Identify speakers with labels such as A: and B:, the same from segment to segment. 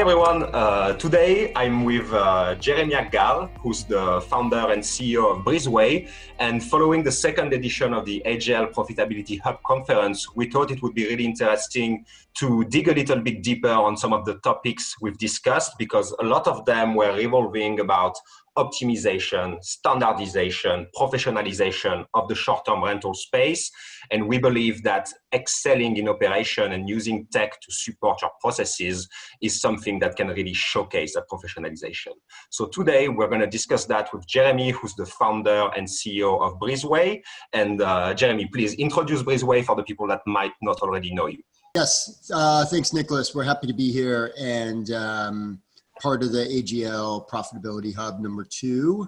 A: everyone, today I'm with Jeremy Gall, who's the founder and CEO of Breezeway, and following the second edition of the AJL Profitability Hub conference, we thought it would be really interesting to dig a little bit deeper on some of the topics we've discussed, because a lot of them were revolving about optimization, standardization, professionalization of the short-term rental space. And we believe that excelling in operation and using tech to support your processes is something that can really showcase that professionalization. So today we're going to discuss that with Jeremy, who's the founder and CEO of Breezeway. And Jeremy, please introduce Breezeway for the people that might not already know you.
B: Yes, thanks, Nicolas. We're happy to be here and part of the AJL Profitability Hub #2.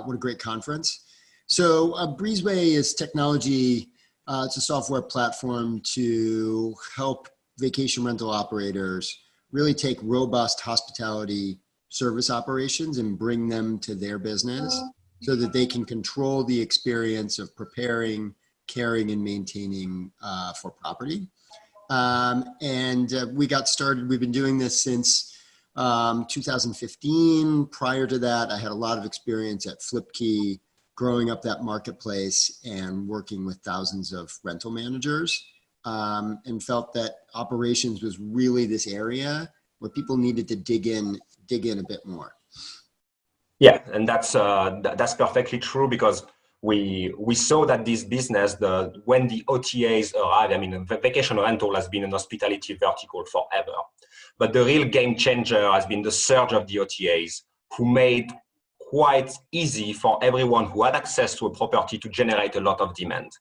B: What a great conference. So Breezeway is technology. It's a software platform to help vacation rental operators really take robust hospitality service operations and bring them to their business so that they can control the experience of preparing, caring, and maintaining for property. We got started, we've been doing this since 2015. Prior to that, I had a lot of experience at Flipkey, growing up that marketplace and working with thousands of rental managers, and felt that operations was really this area where people needed to dig in a bit more.
A: Yeah, and that's perfectly true, because we saw that this business, when the OTAs arrived, I mean, vacation rental has been an hospitality vertical forever. But the real game changer has been the surge of the OTAs, who made quite easy for everyone who had access to a property to generate a lot of demand.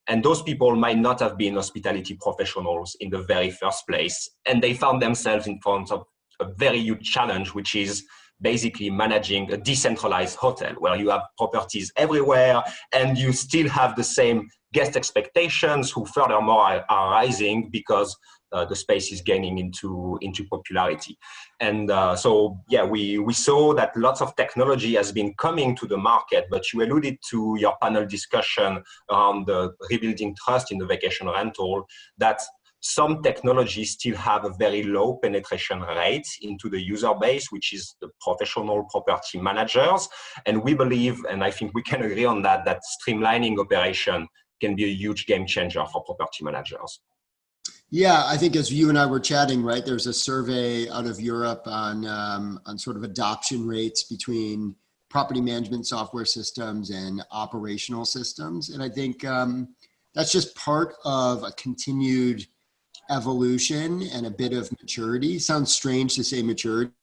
A: And those people might not have been hospitality professionals in the very first place. And they found themselves in front of a very huge challenge, which is basically managing a decentralized hotel where you have properties everywhere and you still have the same guest expectations, who furthermore are rising because the space is gaining into popularity. And so, yeah, we saw that lots of technology has been coming to the market, but you alluded to your panel discussion around the rebuilding trust in the vacation rental, that some technologies still have a very low penetration rate into the user base, which is the professional property managers. And we believe, and I think we can agree on that, that streamlining operation can be a huge game changer for property managers.
B: Yeah, I think as you and I were chatting, right, there's a survey out of Europe on sort of adoption rates between property management software systems and operational systems. And I think that's just part of a continued evolution and a bit of maturity. Sounds strange to say maturity,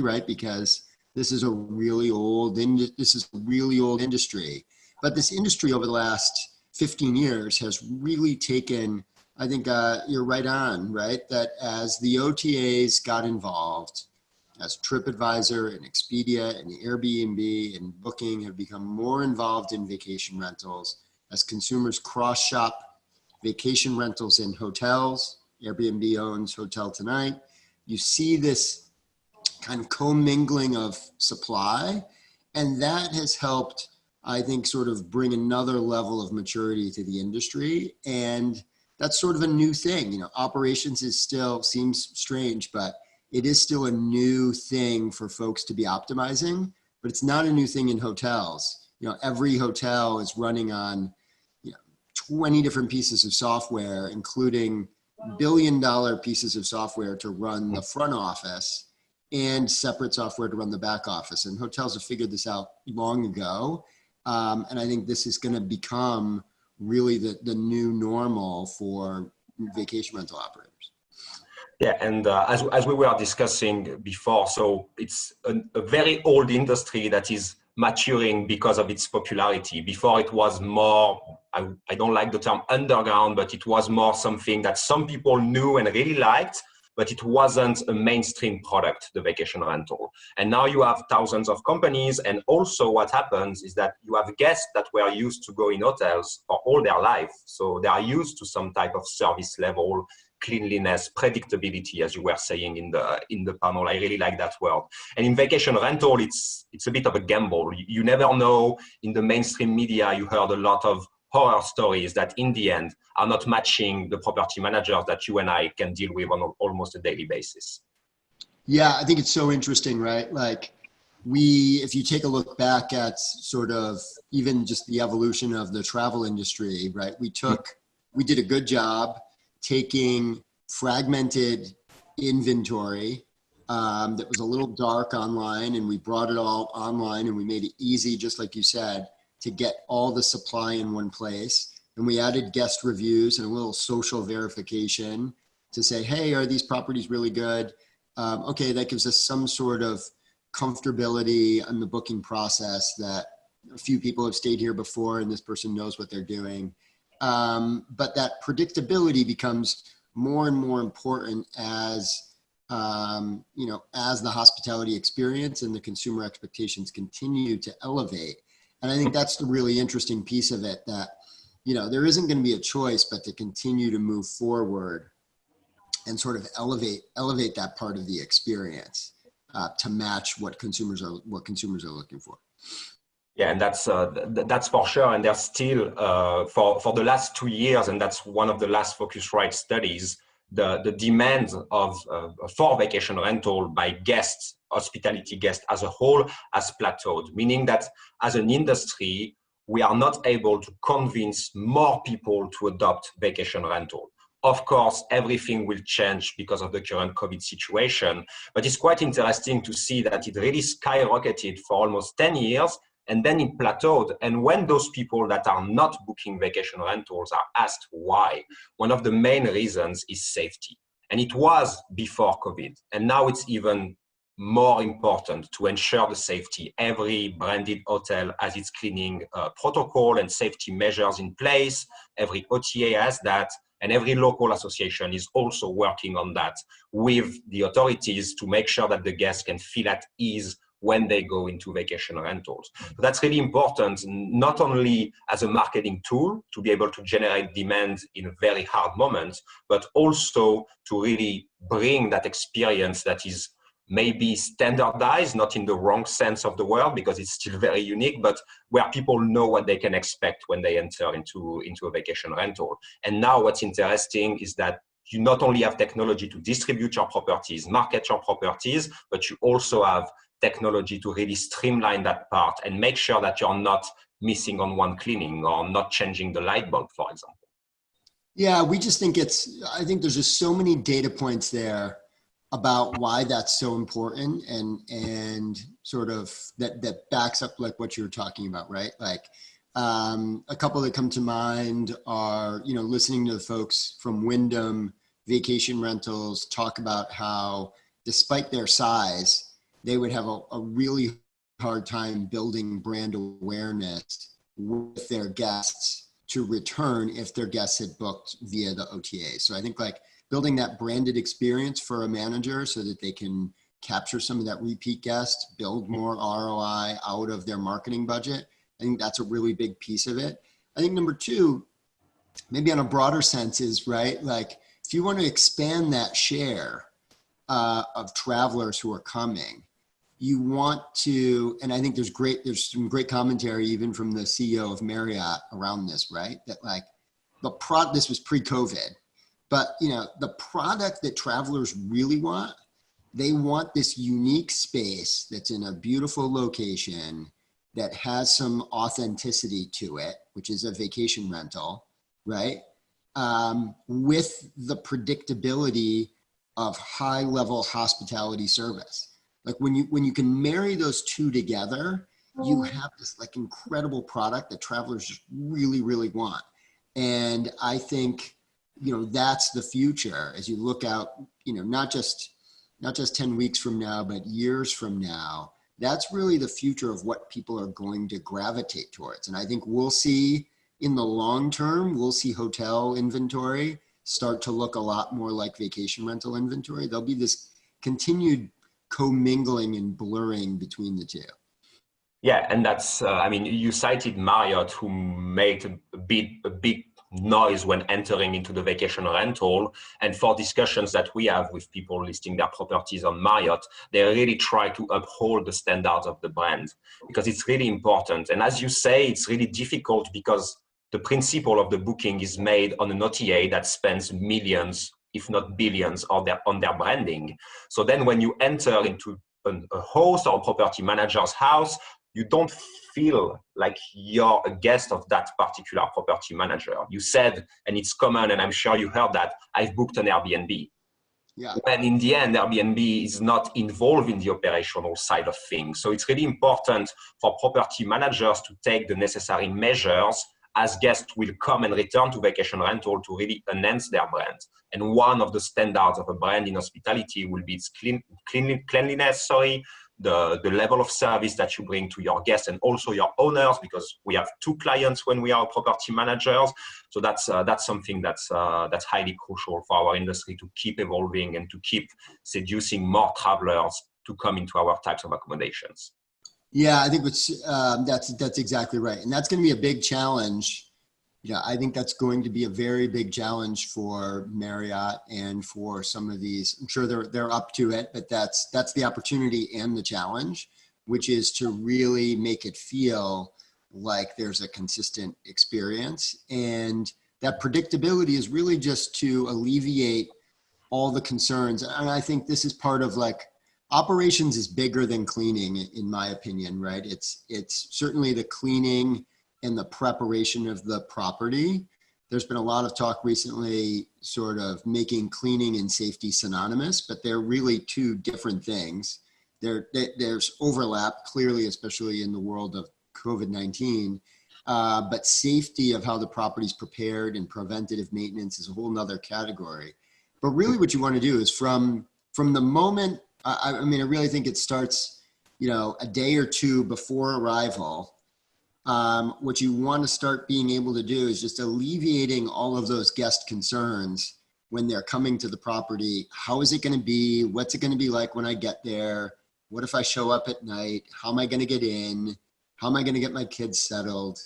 B: right? Because this is a really old industry. But this industry over the last 15 years has really taken, I think you're right on, right? That as the OTAs got involved, as TripAdvisor and Expedia and Airbnb and Booking have become more involved in vacation rentals, as consumers cross-shop vacation rentals in hotels. Airbnb owns Hotel Tonight. You see this kind of commingling of supply, and that has helped, I think, sort of bring another level of maturity to the industry. And that's sort of a new thing. You know, operations is still, seems strange, but it is still a new thing for folks to be optimizing, but it's not a new thing in hotels. You know, every hotel is running on 20 different pieces of software, including billion-dollar pieces of software to run the front office and separate software to run the back office. And hotels have figured this out long ago. And I think this is going to become really the new normal for vacation rental operators.
A: Yeah, and as we were discussing before, so it's a very old industry that is maturing because of its popularity. Before it was more, I don't like the term underground, but it was more something that some people knew and really liked, but it wasn't a mainstream product, the vacation rental. And now you have thousands of companies, and also what happens is that you have guests that were used to go in hotels for all their life. So they are used to some type of service level, cleanliness, predictability, as you were saying in the panel. I really like that word. And in vacation rental, it's a bit of a gamble. You never know. In the mainstream media, you heard a lot of horror stories that in the end are not matching the property managers that you and I can deal with on almost a daily basis.
B: Yeah, I think it's so interesting, right? Like if you take a look back at sort of even just the evolution of the travel industry, right? We did a good job taking fragmented inventory that was a little dark online, and we brought it all online, and we made it easy, just like you said, to get all the supply in one place. And we added guest reviews and a little social verification to say, hey, are these properties really good? Okay, that gives us some sort of comfortability on the booking process that a few people have stayed here before and this person knows what they're doing. But that predictability becomes more and more important as as the hospitality experience and the consumer expectations continue to elevate. And I think that's the really interesting piece of it, that there isn't going to be a choice but to continue to move forward and sort of elevate that part of the experience to match what consumers are looking for.
A: Yeah, and that's for sure. And there's still for the last 2 years, and that's one of the last Focusrite studies. The demand for vacation rental by guests, hospitality guests as a whole, has plateaued. Meaning that as an industry, we are not able to convince more people to adopt vacation rental. Of course, everything will change because of the current COVID situation, but it's quite interesting to see that it really skyrocketed for almost 10 years, and then it plateaued. And when those people that are not booking vacation rentals are asked why, one of the main reasons is safety. And it was before COVID, and now it's even more important to ensure the safety. Every branded hotel has its cleaning protocol and safety measures in place. Every OTA has that. And every local association is also working on that with the authorities to make sure that the guests can feel at ease when they go into vacation rentals. So that's really important, not only as a marketing tool to be able to generate demand in a very hard moment, but also to really bring that experience that is maybe standardized, not in the wrong sense of the word, because it's still very unique, but where people know what they can expect when they enter into a vacation rental. And now what's interesting is that you not only have technology to distribute your properties, market your properties, but you also have technology to really streamline that part and make sure that you're not missing on one cleaning or not changing the light bulb, for example.
B: Yeah, we just think I think there's just so many data points there about why that's so important, and sort of that backs up like what you're talking about, right? Like a couple that come to mind are, listening to the folks from Wyndham Vacation Rentals talk about how despite their size, they would have a really hard time building brand awareness with their guests to return if their guests had booked via the OTA. So I think like building that branded experience for a manager so that they can capture some of that repeat guest, build more ROI out of their marketing budget. I think that's a really big piece of it. I think number two, maybe on a broader sense, is right, like if you want to expand that share of travelers who are coming, you want to, and I think there's some great commentary even from the CEO of Marriott around this, right? That like this was pre-COVID, but the product that travelers really want, they want this unique space that's in a beautiful location that has some authenticity to it, which is a vacation rental, right? With the predictability of high level hospitality service. Like when you can marry those two together, you have this like incredible product that travelers just really, really want. And I think, that's the future as you look out, not just 10 weeks from now, but years from now. That's really the future of what people are going to gravitate towards. And I think we'll see in the long term, we'll see hotel inventory start to look a lot more like vacation rental inventory. There'll be this continued commingling and blurring between the two.
A: Yeah, and that's, you cited Marriott, who made a big noise when entering into the vacation rental. And for discussions that we have with people listing their properties on Marriott, they really try to uphold the standards of the brand, because it's really important. And as you say, it's really difficult because the principle of the booking is made on an OTA that spends millions if not billions, on their branding. So then when you enter into a host or a property manager's house, you don't feel like you're a guest of that particular property manager. You said, and it's common, and I'm sure you heard that, I've booked an Airbnb.
B: Yeah.
A: When in the end, Airbnb is not involved in the operational side of things. So it's really important for property managers to take the necessary measures as guests will come and return to vacation rental to really enhance their brand. And one of the standards of a brand in hospitality will be its cleanliness, the level of service that you bring to your guests and also your owners, because we have two clients when we are property managers. So that's something that's highly crucial for our industry to keep evolving and to keep seducing more travelers to come into our types of accommodations.
B: Yeah, I think that's exactly right. And that's going to be a big challenge. Yeah, I think that's going to be a very big challenge for Marriott and for some of these. I'm sure they're up to it, but that's the opportunity and the challenge, which is to really make it feel like there's a consistent experience. And that predictability is really just to alleviate all the concerns. And I think this is part of, like, operations is bigger than cleaning, in my opinion, right? It's certainly the cleaning and the preparation of the property. There's been a lot of talk recently sort of making cleaning and safety synonymous, but they're really two different things. There's overlap, clearly, especially in the world of COVID-19, but safety of how the property's prepared and preventative maintenance is a whole nother category. But really what you want to do is from the moment, I mean, I really think it starts, a day or two before arrival. What you want to start being able to do is just alleviating all of those guest concerns when they're coming to the property. How is it going to be? What's it going to be like when I get there? What if I show up at night? How am I going to get in? How am I going to get my kids settled?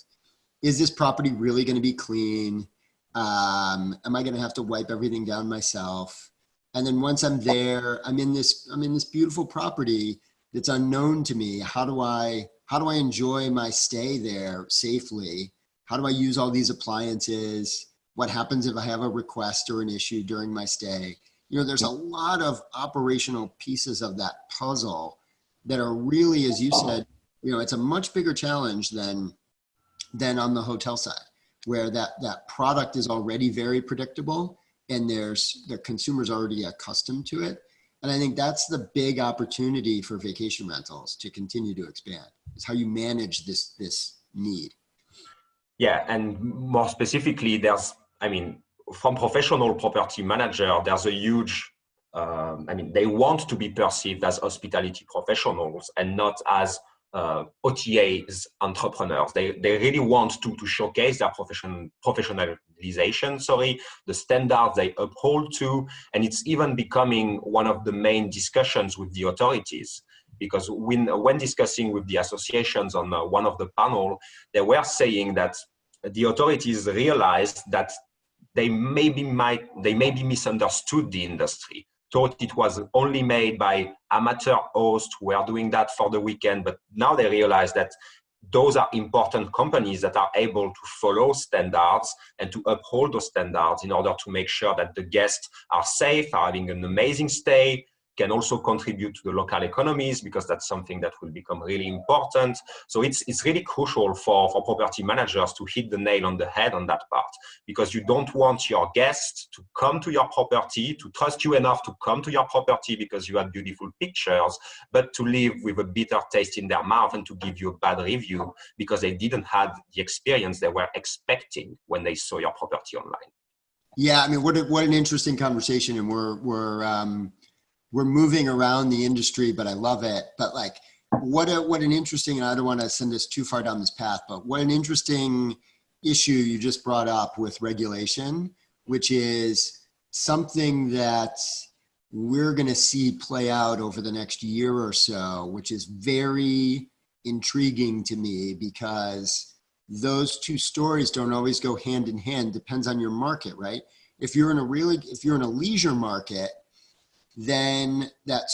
B: Is this property really going to be clean? Am I going to have to wipe everything down myself? And then once I'm there, I'm in this beautiful property that's unknown to me. How do I enjoy my stay there safely? How do I use all these appliances? What happens if I have a request or an issue during my stay? There's a lot of operational pieces of that puzzle that are really, as you said, it's a much bigger challenge than on the hotel side, where that product is already very predictable and the consumer's already accustomed to it. And I think that's the big opportunity for vacation rentals to continue to expand, is how you manage this need.
A: Yeah, and more specifically, from professional property manager, there's a huge, they want to be perceived as hospitality professionals and not as OTAs entrepreneurs. They really want to showcase their professionalization, the standards they uphold to, and it's even becoming one of the main discussions with the authorities. Because when discussing with the associations on one of the panel, they were saying that the authorities realized that they maybe misunderstood the industry, thought it was only made by amateur hosts who were doing that for the weekend, but now they realize that those are important companies that are able to follow standards and to uphold those standards in order to make sure that the guests are safe, are having an amazing stay, can also contribute to the local economies, because that's something that will become really important. So it's really crucial for property managers to hit the nail on the head on that part, because you don't want your guests to come to your property, to trust you enough to come to your property because you have beautiful pictures, but to leave with a bitter taste in their mouth and to give you a bad review because they didn't have the experience they were expecting when they saw your property online.
B: Yeah, I mean, what an interesting conversation, and we're moving around the industry, but I love it. But like, what an interesting, and I don't want to send us too far down this path, but what an interesting issue you just brought up with regulation, which is something that we're going to see play out over the next year or so, which is very intriguing to me, because those two stories don't always go hand in hand. Depends on your market, right? If you're in a leisure market, then that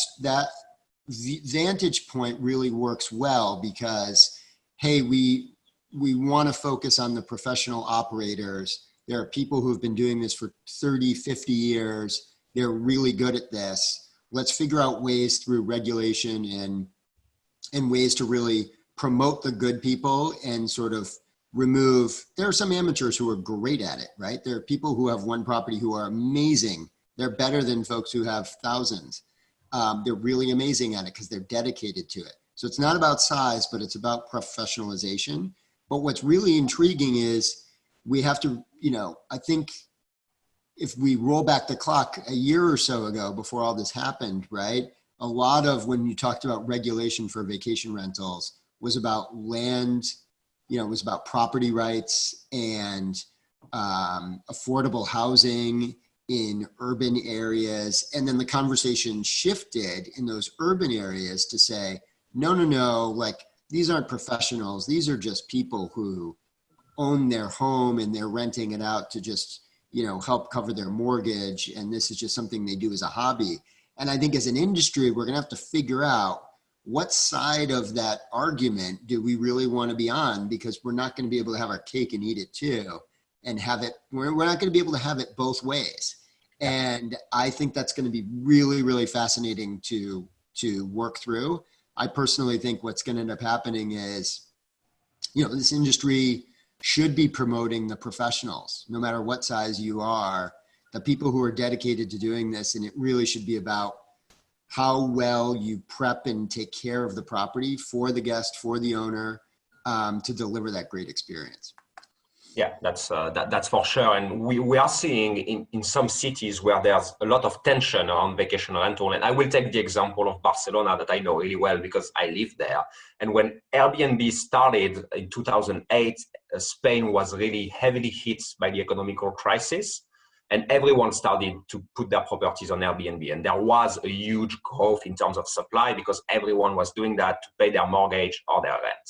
B: vantage point really works well, because, hey, we want to focus on the professional operators There are people who've been doing this for 30, 50 years. They're really good at this. Let's figure out ways through regulation and ways to really promote the good people and sort of remove, there are some amateurs who are great at it, right? There are people who have one property who are amazing. They're better than folks who have thousands. They're really amazing at it because they're dedicated to it. So it's not about size, but it's about professionalization. But what's really intriguing is we have to, I think if we roll back the clock a year or so ago before all this happened, right? A lot of when you talked about regulation for vacation rentals was about land, it was about property rights and affordable housing in urban areas. And then the conversation shifted in those urban areas to say, no, like these aren't professionals. These are just people who own their home and they're renting it out to just, help cover their mortgage. And this is just something they do as a hobby. And I think as an industry, we're going to have to figure out what side of that argument do we really want to be on, because we're not going to be able to have our cake and eat it too and have it, we're not going to be able to have it both ways. And I think that's going to be really, really fascinating to work through. I personally think what's going to end up happening is, this industry should be promoting the professionals, no matter what size you are, the people who are dedicated to doing this. And it really should be about how well you prep and take care of the property for the guest, for the owner, to deliver that great experience.
A: Yeah, that's for sure. And we are seeing in some cities where there's a lot of tension around vacation rental. And I will take the example of Barcelona that I know really well because I live there. And when Airbnb started in 2008, Spain was really heavily hit by the economical crisis. And everyone started to put their properties on Airbnb. And there was a huge growth in terms of supply because everyone was doing that to pay their mortgage or their rent.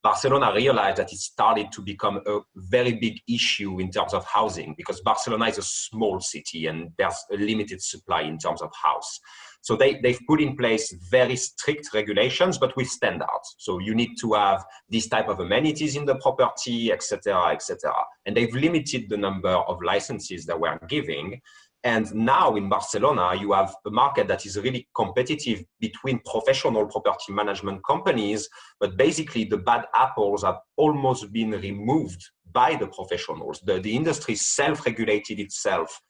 A: Barcelona realized that it started to become a very big issue in terms of housing because Barcelona is a small city and there's a limited supply in terms of house. So they've put in place very strict regulations, but with standards. So you need to have this type of amenities in the property, et cetera, et cetera. And they've limited the number of licenses that we're giving. And now in Barcelona, you have a market that is really competitive between professional property management companies, but basically the bad apples have almost been removed by the professionals. The industry self-regulated itself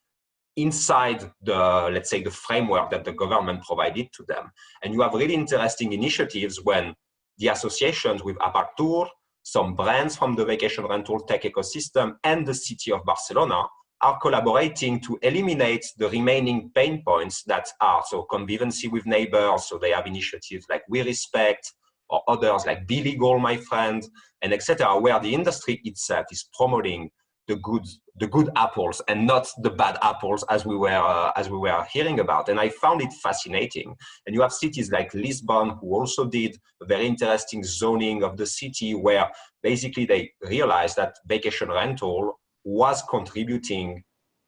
A: inside the, let's say, the framework that the government provided to them. And you have really interesting initiatives when the associations with Apartur, some brands from the vacation rental tech ecosystem, and the city of Barcelona are collaborating to eliminate the remaining pain points that are so convivency with neighbors. So they have initiatives like We Respect or others like Be Legal, My Friend, and etc., where the industry itself is promoting the good apples and not the bad apples as we were hearing about. And I found it fascinating. And you have cities like Lisbon who also did a very interesting zoning of the city where basically they realized that vacation rental was contributing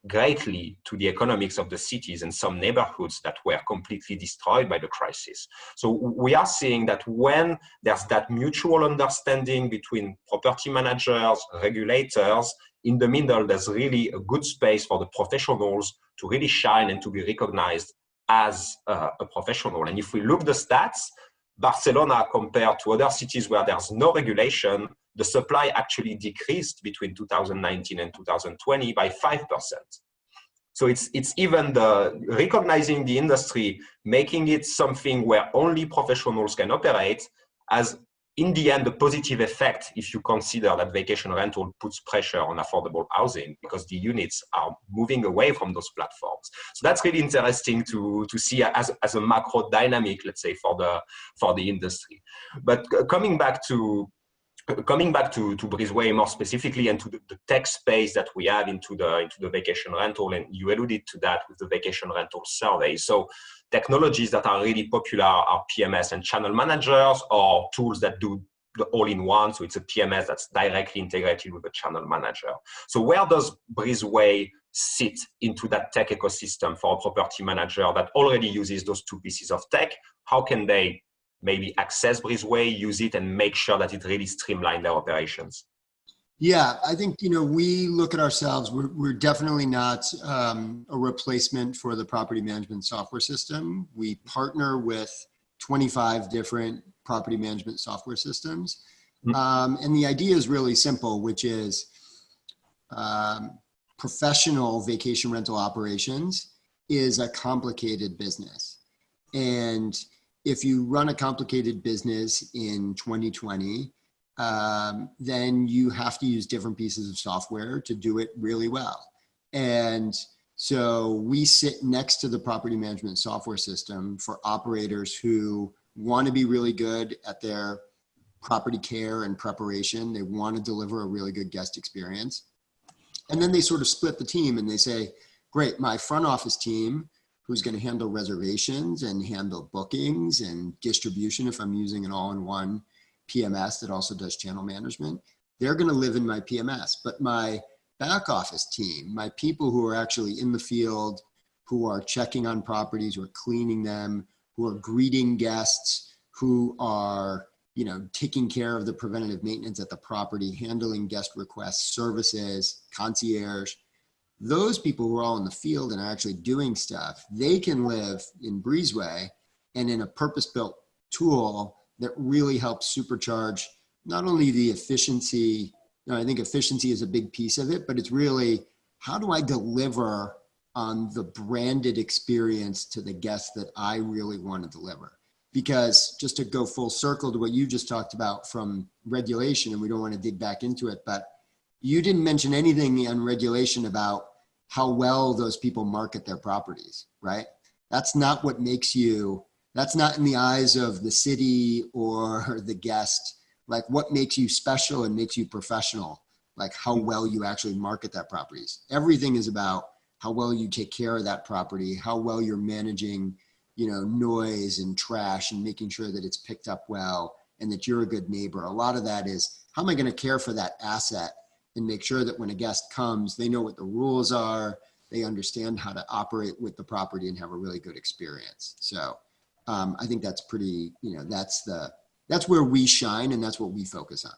A: greatly to the economics of the cities and some neighborhoods that were completely destroyed by the crisis. So we are seeing that when there's that mutual understanding between property managers, regulators, in the middle, there's really a good space for the professionals to really shine and to be recognized as a professional. And if we look the stats, Barcelona compared to other cities where there's no regulation, the supply actually decreased between 2019 and 2020 by 5%. So it's even the recognizing the industry, making it something where only professionals can operate, as in the end, a positive effect if you consider that vacation rental puts pressure on affordable housing because the units are moving away from those platforms. So that's really interesting to see as a macro dynamic, let's say, for the industry. But coming back to Breezeway more specifically and to the tech space that we have into the vacation rental, and you alluded to that with the vacation rental survey. So technologies that are really popular are PMS and channel managers, or tools that do the all-in-one. So it's a PMS that's directly integrated with a channel manager. So where does Breezeway sit into that tech ecosystem for a property manager that already uses those two pieces of tech? How can they maybe access Breezeway, use it, and make sure that it really streamlines their operations?
B: Yeah, I think, we look at ourselves, we're definitely not a replacement for the property management software system. We partner with 25 different property management software systems. And the idea is really simple, which is professional vacation rental operations is a complicated business. And if you run a complicated business in 2020, then you have to use different pieces of software to do it really well. And so we sit next to the property management software system for operators who want to be really good at their property care and preparation. They want to deliver a really good guest experience. And then they sort of split the team and they say, great, my front office team, who's going to handle reservations and handle bookings and distribution if I'm using an all-in-one PMS that also does channel management, they're going to live in my PMS. But my back office team, my people who are actually in the field, who are checking on properties, who are cleaning them, who are greeting guests, who are taking care of the preventative maintenance at the property, handling guest requests, services, concierge, those people who are all in the field and are actually doing stuff, they can live in Breezeway and in a purpose-built tool that really helps supercharge not only the efficiency, I think efficiency is a big piece of it, but it's really, how do I deliver on the branded experience to the guests that I really want to deliver? Because just to go full circle to what you just talked about from regulation, and we don't want to dig back into it, but you didn't mention anything on regulation about how well those people market their properties, right? That's not what makes you, that's not in the eyes of the city or the guest, like what makes you special and makes you professional, like how well you actually market that properties. Everything is about how well you take care of that property, how well you're managing noise and trash and making sure that it's picked up well and that you're a good neighbor. A lot of that is, how am I going to care for that asset and make sure that when a guest comes, they know what the rules are, they understand how to operate with the property and have a really good experience. So I think that's pretty, that's where we shine and that's what we focus on.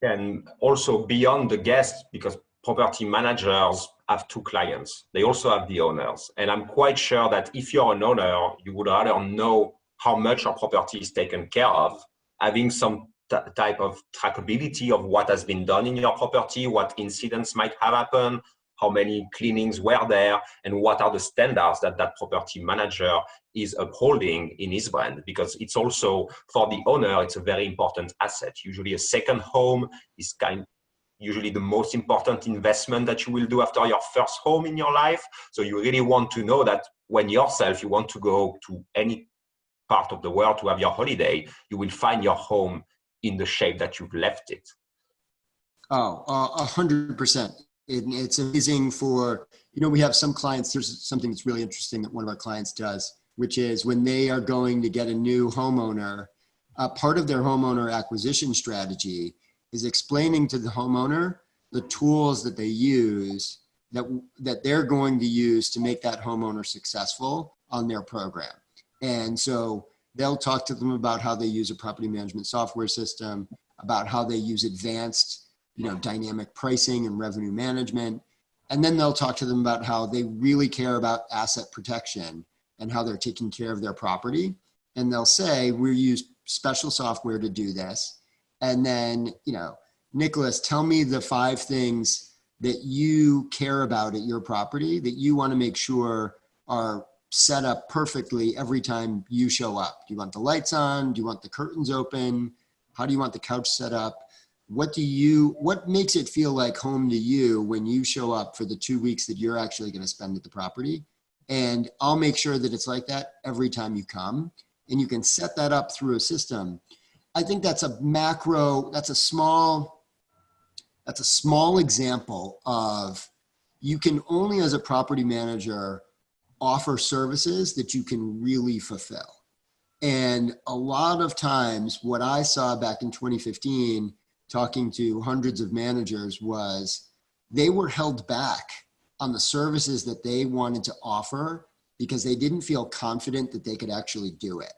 A: And also beyond the guests, because property managers have two clients. They also have the owners. And I'm quite sure that if you're an owner, you would rather know how much your property is taken care of, having some type of trackability of what has been done in your property, what incidents might have happened, how many cleanings were there, and what are the standards that that property manager is upholding in his brand. Because it's also, for the owner, it's a very important asset. Usually a second home is usually the most important investment that you will do after your first home in your life. So you really want to know that when yourself, you want to go to any part of the world to have your holiday, you will find your home in the shape that you've left it.
B: Oh, 100%. It's amazing for, we have some clients, there's something that's really interesting that one of our clients does, which is when they are going to get a new homeowner, part of their homeowner acquisition strategy is explaining to the homeowner the tools that they use that they're going to use to make that homeowner successful on their program. And so they'll talk to them about how they use a property management software system, about how they use advanced, dynamic pricing and revenue management. And then they'll talk to them about how they really care about asset protection and how they're taking care of their property. And they'll say, we use special software to do this. And then, Nicolas, tell me the 5 things that you care about at your property that you want to make sure are set up perfectly every time you show up. Do you want the lights on? Do you want the curtains open? How do you want the couch set up? What makes it feel like home to you when you show up for the 2 weeks that you're actually going to spend at the property? And I'll make sure that it's like that every time you come. And you can set that up through a system. I think that's a small example of, you can only as a property manager offer services that you can really fulfill. And a lot of times what I saw back in 2015, talking to hundreds of managers, was they were held back on the services that they wanted to offer because they didn't feel confident that they could actually do it.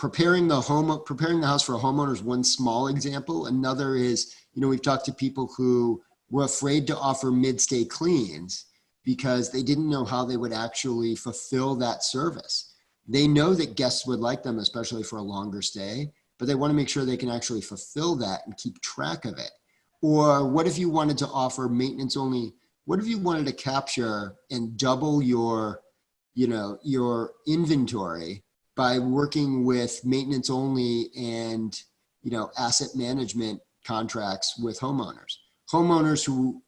B: preparing the house for a homeowner is one small example. Another is, we've talked to people who were afraid to offer mid-stay cleans because they didn't know how they would actually fulfill that service. They know that guests would like them, especially for a longer stay, but they want to make sure they can actually fulfill that and keep track of it. Or what if you wanted to offer maintenance only? What if you wanted to capture and double your inventory by working with maintenance only and, asset management contracts with homeowners? Homeowners who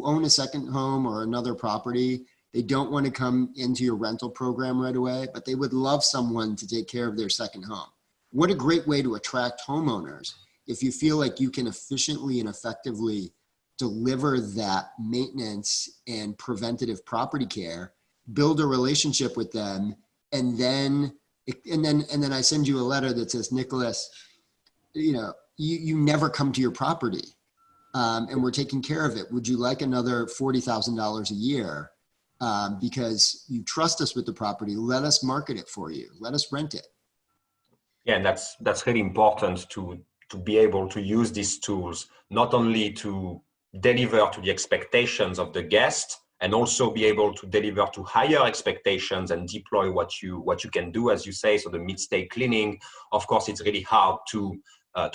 B: own a second home or another property, they don't want to come into your rental program right away, but they would love someone to take care of their second home. What a great way to attract homeowners if you feel like you can efficiently and effectively deliver that maintenance and preventative property care, build a relationship with them, and then I send you a letter that says, Nicolas, you never come to your property, and we're taking care of it. Would you like another $40,000 a year? Because you trust us with the property. Let us market it for you. Let us rent it.
A: Yeah, and that's really important to be able to use these tools, not only to deliver to the expectations of the guest, and also be able to deliver to higher expectations and deploy what you can do, as you say. So the mid-stay cleaning, of course, it's really hard to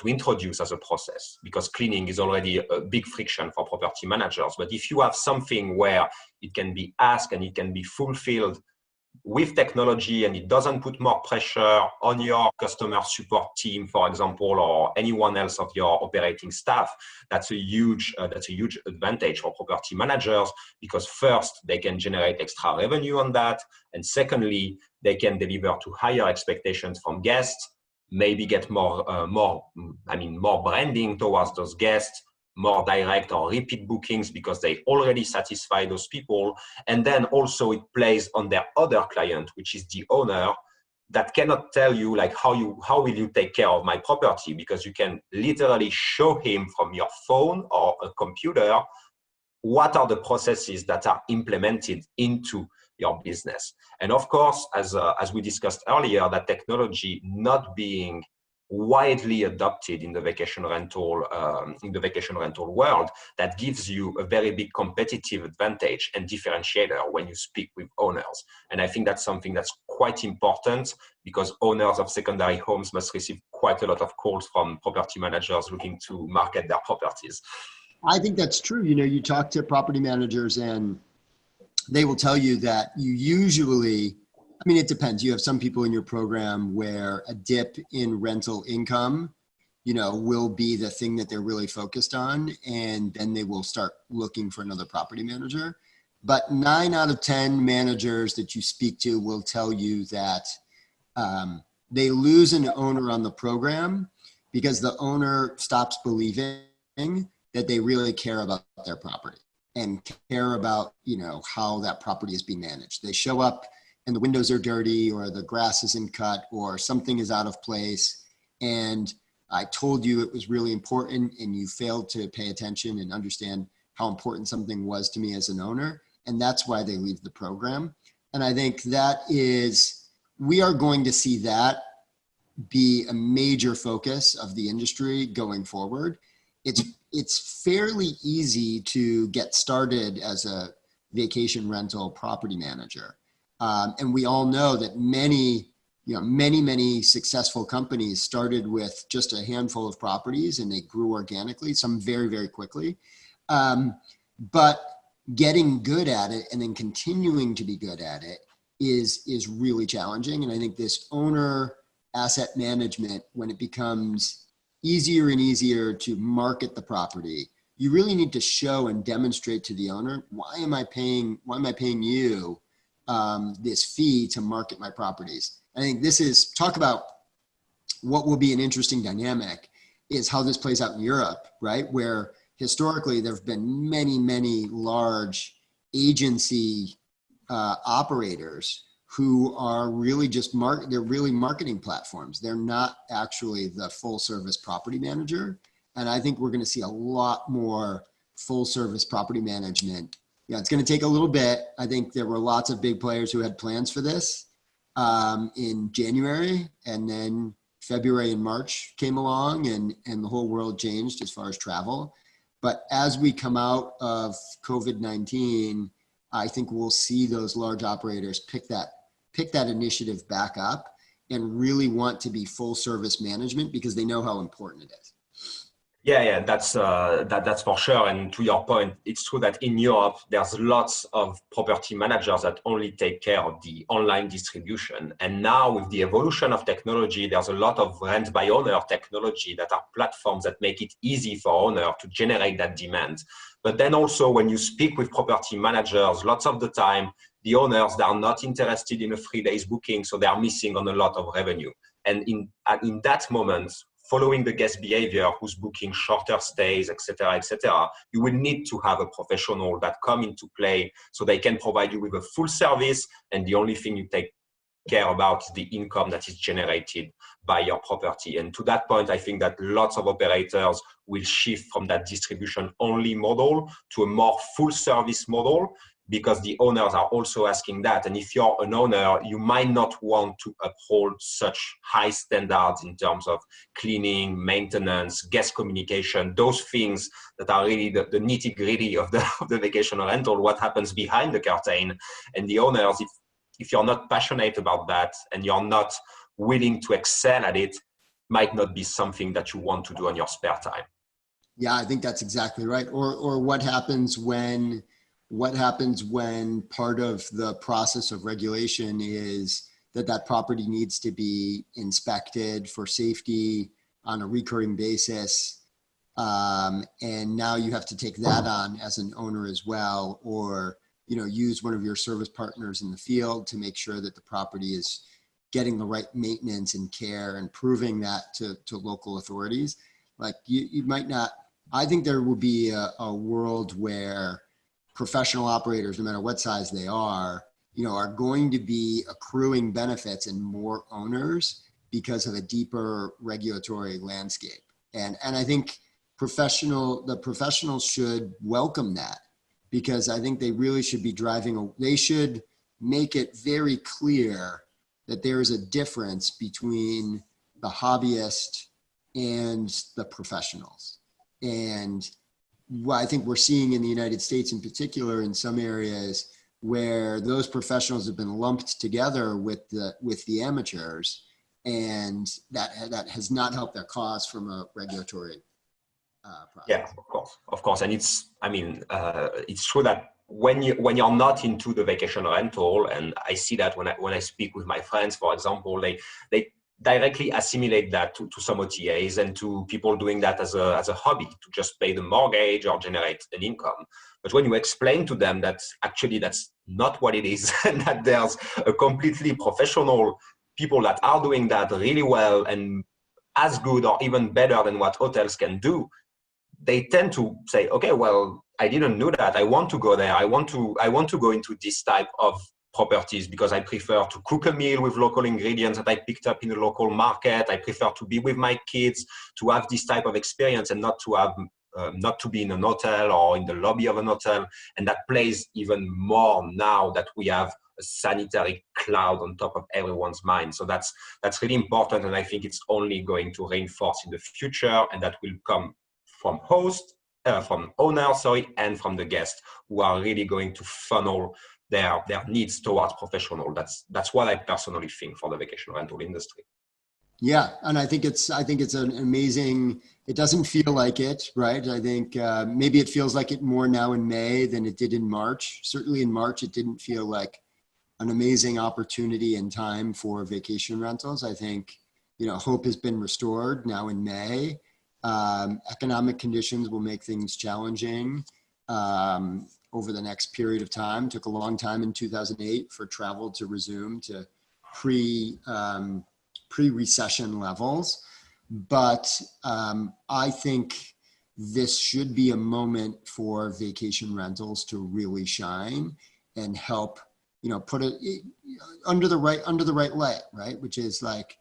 A: introduce as a process because cleaning is already a big friction for property managers. But if you have something where it can be asked and it can be fulfilled with technology, and it doesn't put more pressure on your customer support team, for example, or anyone else of your operating staff, that's a huge advantage for property managers, because first, they can generate extra revenue on that, and secondly, they can deliver to higher expectations from guests, maybe get more branding towards those guests, more direct or repeat bookings because they already satisfy those people. And then also it plays on their other client, which is the owner, that cannot tell you like how will you take care of my property, because you can literally show him from your phone or a computer what are the processes that are implemented into your business. And of course, as we discussed earlier, that technology not being widely adopted in the vacation rental world, that gives you a very big competitive advantage and differentiator when you speak with owners. And I think that's something that's quite important, because owners of secondary homes must receive quite a lot of calls from property managers looking to market their properties.
B: I think that's true. You talk to property managers and they will tell you that you usually, it depends. You have some people in your program where a dip in rental income, will be the thing that they're really focused on. And then they will start looking for another property manager. But 9 out of 10 managers that you speak to will tell you that they lose an owner on the program because the owner stops believing that they really care about their property and care about, how that property is being managed. They show up and the windows are dirty, or the grass isn't cut, or something is out of place. And I told you it was really important and you failed to pay attention and understand how important something was to me as an owner. And that's why they leave the program. And I think we are going to see that be a major focus of the industry going forward. It's fairly easy to get started as a vacation rental property manager. And we all know that many successful companies started with just a handful of properties and they grew organically, some very, very quickly. But getting good at it and then continuing to be good at it is really challenging. And I think this owner asset management, when it becomes easier and easier to market the property, you really need to show and demonstrate to the owner, why am I paying you this fee to market my properties? I think talk about what will be an interesting dynamic is how this plays out in Europe, right? Where historically there have been many, many large agency operators who are really they're really marketing platforms. They're not actually the full service property manager. And I think we're going to see a lot more full service property management. Yeah, it's going to take a little bit. I think there were lots of big players who had plans for this. in January, and then February and March came along, and the whole world changed as far as travel. But as we come out of COVID-19, I think we'll see those large operators pick that initiative back up and really want to be full service management because they know how important it is.
A: Yeah, that's for sure. And to your point, it's true that in Europe, there's lots of property managers that only take care of the online distribution. And now with the evolution of technology, there's a lot of rent by owner technology that are platforms that make it easy for owner to generate that demand. But then also when you speak with property managers, lots of the time, the owners, they are not interested in a 3 days booking, so they are missing on a lot of revenue. And in that moment, following the guest behavior, who's booking shorter stays, etc., you will need to have a professional that come into play so they can provide you with a full service, and the only thing you take care about is the income that is generated by your property. And to that point, I think that lots of operators will shift from that distribution only model to a more full service model, because the owners are also asking that. And if you're an owner, you might not want to uphold such high standards in terms of cleaning, maintenance, guest communication, those things that are really the nitty gritty of the vacation rental, what happens behind the curtain. And the owners, if you're not passionate about that and you're not willing to excel at it, might not be something that you want to do on your spare time.
B: Yeah, I think that's exactly right. Or what happens when part of the process of regulation is that property needs to be inspected for safety on a recurring basis. And now you have to take that on as an owner as well, or, use one of your service partners in the field to make sure that the property is getting the right maintenance and care, and proving that to local authorities. Like you might not, I think there will be a world where professional operators, no matter what size they are going to be accruing benefits and more owners because of a deeper regulatory landscape. And I think the professionals should welcome that, because I think they really should be they should make it very clear that there is a difference between the hobbyist and the professionals. And what I think we're seeing in the United States in particular, in some areas where those professionals have been lumped together with the amateurs, and that has not helped their cause from a regulatory process.
A: Yeah, of course. And it's true that when you're not into the vacation rental, and I see that when I speak with my friends, for example, they directly assimilate that to some OTAs and to people doing that as a hobby, to just pay the mortgage or generate an income. But when you explain to them that actually that's not what it is, and that there's a completely professional people that are doing that really well and as good or even better than what hotels can do, they tend to say, okay, well, I didn't know that. I want to go there. I want to go into this type of properties because I prefer to cook a meal with local ingredients that I picked up in the local market. I prefer to be with my kids, to have this type of experience, and not to be in an hotel or in the lobby of an hotel. And that plays even more now that we have a sanitary cloud on top of everyone's mind. So that's really important, and I think it's only going to reinforce in the future, and that will come from owners, and from the guests, who are really going to funnel their needs towards professional. That's what I personally think for the vacation rental industry.
B: Yeah, and I think it's an amazing. It doesn't feel like it, right? I think maybe it feels like it more now in May than it did in March. Certainly in March, it didn't feel like an amazing opportunity and time for vacation rentals. I think hope has been restored now in May. Economic conditions will make things challenging over the next period of time. It took a long time in 2008 for travel to resume to pre-recession levels. But I think this should be a moment for vacation rentals to really shine and help, put it under the right light, right? Which is like,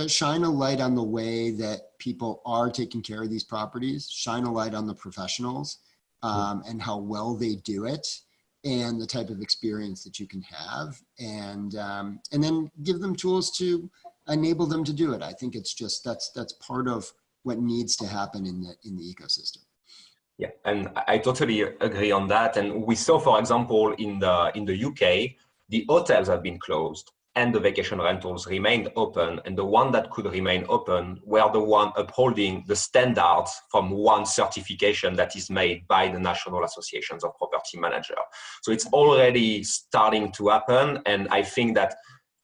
B: shine a light on the way that people are taking care of these properties, shine a light on the professionals and how well they do it, and the type of experience that you can have, and then give them tools to enable them to do it. I think it's just that's part of what needs to happen in the ecosystem.
A: Yeah, and I totally agree on that. And we saw, for example, in the UK, the hotels have been closed and the vacation rentals remained open. And the one that could remain open were the one upholding the standards from one certification that is made by the National Associations of Property Managers. So it's already starting to happen. And I think that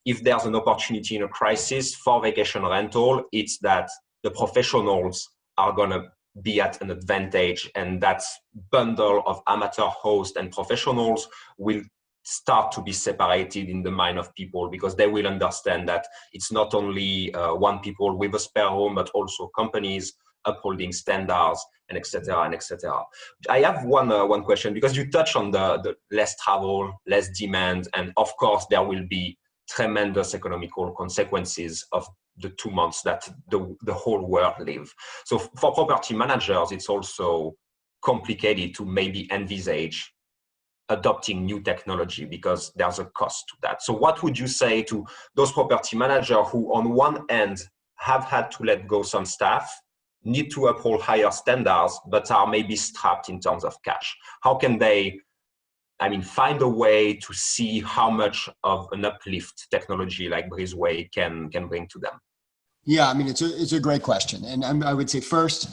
A: if there's an opportunity in a crisis for vacation rental, it's that the professionals are going to be at an advantage, and that bundle of amateur hosts and professionals will start to be separated in the mind of people, because they will understand that it's not only one people with a spare room, but also companies upholding standards, and et cetera, and et cetera. I have one question, because you touched on the less travel, less demand, and of course there will be tremendous economical consequences of the 2 months that the whole world live. So for property managers, it's also complicated to maybe envisage adopting new technology, because there's a cost to that. So what would you say to those property managers who on one end have had to let go some staff, need to uphold higher standards, but are maybe strapped in terms of cash? How can they, find a way to see how much of an uplift technology like Breezeway can bring to them?
B: Yeah, it's a great question. And I would say first,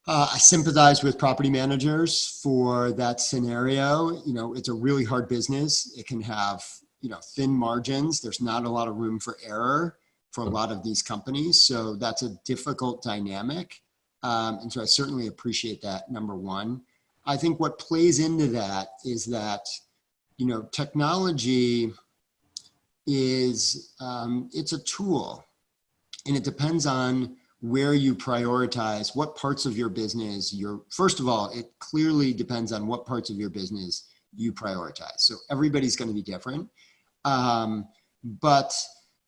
B: I sympathize with property managers for that scenario. It's a really hard business. It can have, thin margins. There's not a lot of room for error for a lot of these companies. So that's a difficult dynamic. And so I certainly appreciate that, number one. I think what plays into that is that, technology is, it's a tool, and it depends on where you prioritize, what parts of your business first of all, it clearly depends on what parts of your business you prioritize. So everybody's going to be different. But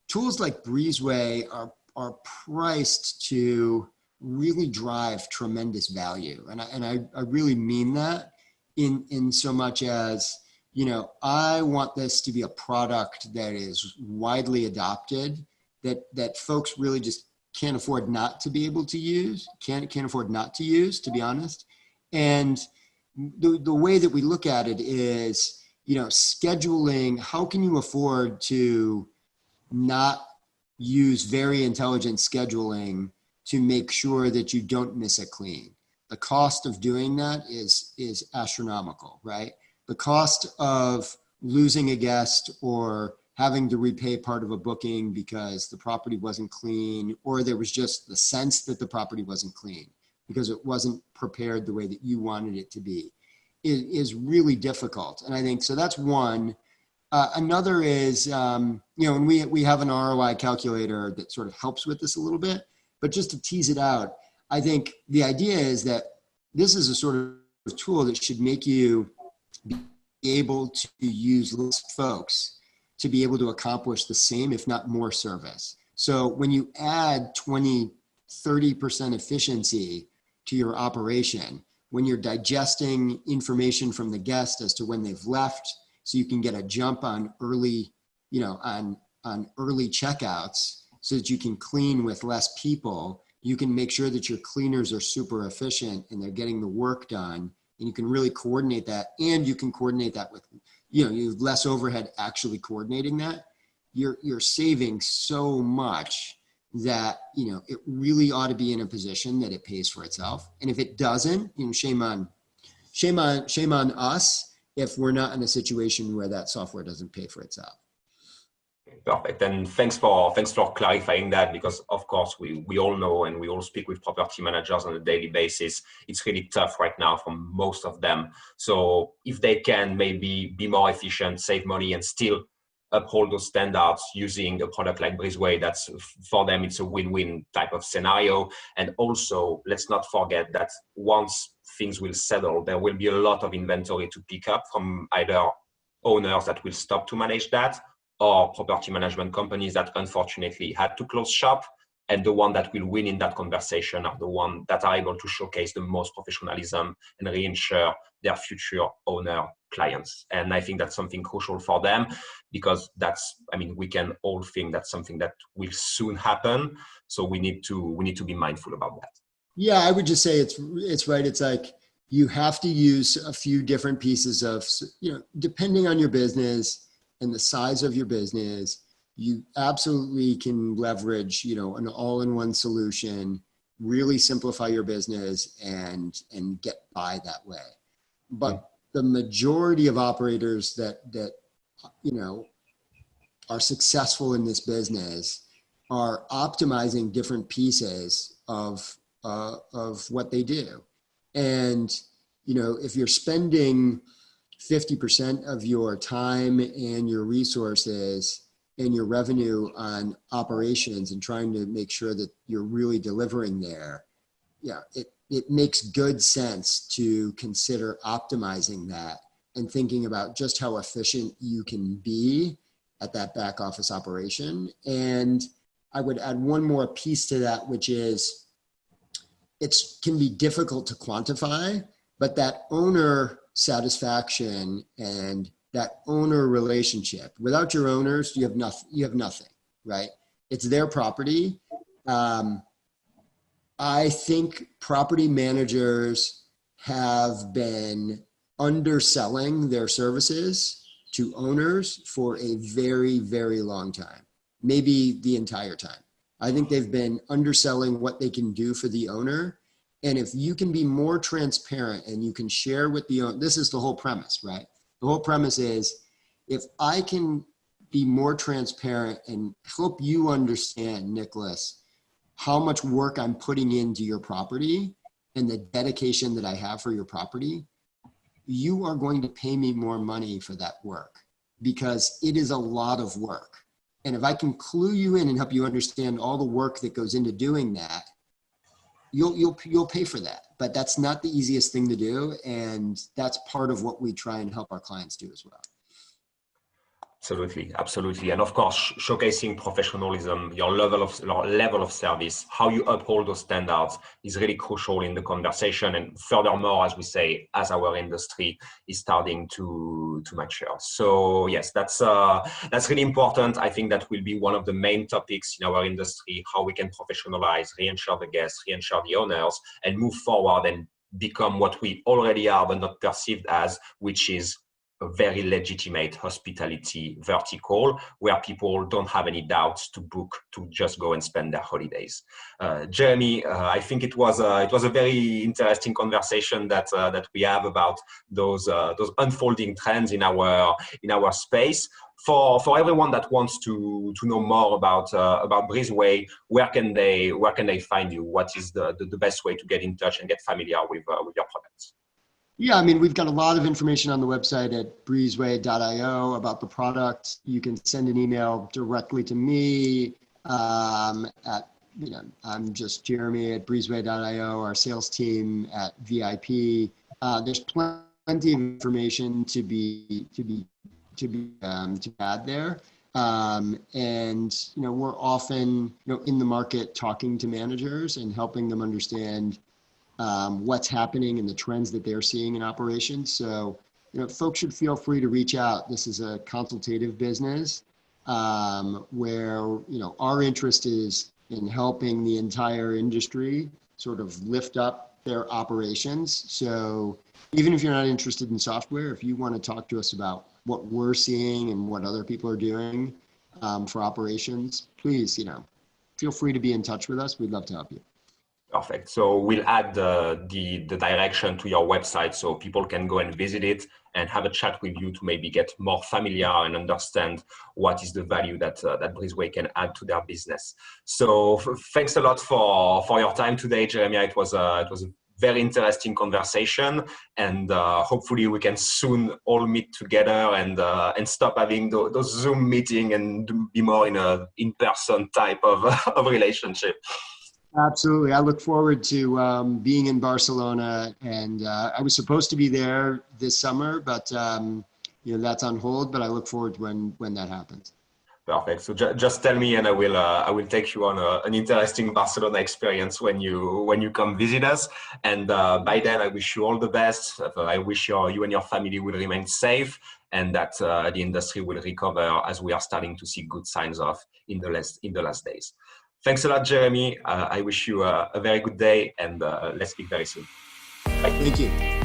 B: tools like Breezeway are priced to really drive tremendous value. And I really mean that in so much as, I want this to be a product that is widely adopted, that folks really just can't afford not to be able to use, can't afford not to use, to be honest. And the way that we look at it is, scheduling, how can you afford to not use very intelligent scheduling to make sure that you don't miss a clean? The cost of doing that is astronomical, right? The cost of losing a guest or having to repay part of a booking because the property wasn't clean, or there was just the sense that the property wasn't clean because it wasn't prepared the way that you wanted it to be, is really difficult. And I think, so that's one. Another is, and we have an ROI calculator that sort of helps with this a little bit, but just to tease it out, I think the idea is that this is a sort of tool that should make you be able to use less folks to be able to accomplish the same, if not more service. So when you add 20, 30% efficiency to your operation, when you're digesting information from the guest as to when they've left, so you can get a jump on early, on early checkouts so that you can clean with less people, you can make sure that your cleaners are super efficient and they're getting the work done, and you can really coordinate that, and you can coordinate that with, you have less overhead actually coordinating that. You're saving so much that, it really ought to be in a position that it pays for itself. And if it doesn't, shame on us if we're not in a situation where that software doesn't pay for itself.
A: Perfect. And thanks for clarifying that, because of course we all know, and we all speak with property managers on a daily basis, it's really tough right now for most of them. So if they can maybe be more efficient, save money, and still uphold those standards using a product like Breezeway, that's, for them, it's a win-win type of scenario. And also, let's not forget that once things will settle, there will be a lot of inventory to pick up from either owners that will stop to manage that, or property management companies that unfortunately had to close shop. And the one that will win in that conversation are the ones that are able to showcase the most professionalism and reinsure their future owner clients. And I think that's something crucial for them, because that's, I mean, we can all think that's something that will soon happen. So we need to be mindful about that.
B: Yeah, I would just say it's right. It's like you have to use a few different pieces of, depending on your business and the size of your business, you absolutely can leverage, an all-in-one solution, really simplify your business and get by that way. But the majority of operators that are successful in this business are optimizing different pieces of what they do. And, if you're spending 50% of your time and your resources and your revenue on operations and trying to make sure that you're really delivering there, it makes good sense to consider optimizing that and thinking about just how efficient you can be at that back office operation. And I would add one more piece to that, which is it can be difficult to quantify, but that owner satisfaction and that owner relationship, without your owners, you have nothing, right? It's their property. I think property managers have been underselling their services to owners for a very, very long time, maybe the entire time. I think they've been underselling what they can do for the owner. And if you can be more transparent and you can share with the owner, this is the whole premise, right? The whole premise is if I can be more transparent and help you understand, Nicolas, how much work I'm putting into your property and the dedication that I have for your property, you are going to pay me more money for that work because it is a lot of work. And if I can clue you in and help you understand all the work that goes into doing that, you'll pay for that. But that's not the easiest thing to do. And that's part of what we try and help our clients do as well.
A: Absolutely, absolutely, and of course, showcasing professionalism, your level of service, how you uphold those standards is really crucial in the conversation. And furthermore, as we say, as our industry is starting to mature. So yes, that's really important. I think that will be one of the main topics in our industry: how we can professionalize, reinsure the guests, reinsure the owners, and move forward and become what we already are, but not perceived as, which is a very legitimate hospitality vertical where people don't have any doubts to book to just go and spend their holidays. Jeremy, I think it was a very interesting conversation that we have about those unfolding trends in our space. For everyone that wants to know more about Breezeway, where can they find you? What is the best way to get in touch and get familiar with your products?
B: Yeah, I mean, we've got a lot of information on the website at breezeway.io about the product. You can send an email directly to me I'm just Jeremy at breezeway.io, our sales team at VIP. There's plenty of information to add there. And, we're often, in the market talking to managers and helping them understand what's happening and the trends that they're seeing in operations. So, folks should feel free to reach out. This is a consultative business where, our interest is in helping the entire industry sort of lift up their operations. So even if you're not interested in software, if you want to talk to us about what we're seeing and what other people are doing for operations, please, feel free to be in touch with us. We'd love to help you.
A: Perfect. So we'll add the direction to your website so people can go and visit it and have a chat with you to maybe get more familiar and understand what is the value that Breezeway can add to their business. So thanks a lot for your time today, Jeremy. It was a very interesting conversation, and hopefully we can soon all meet together and stop having those Zoom meetings and be more in a in-person type of relationship.
B: Absolutely. I look forward to being in Barcelona, and I was supposed to be there this summer, but that's on hold, but I look forward to when that happens.
A: Perfect. So just tell me, and I will take you on an interesting Barcelona experience when you come visit us. And by then, I wish you all the best. I wish you and your family will remain safe, and that the industry will recover as we are starting to see good signs of in the last days. Thanks a lot, Jeremy. I wish you a very good day, and let's speak very soon. Bye.
B: Thank you.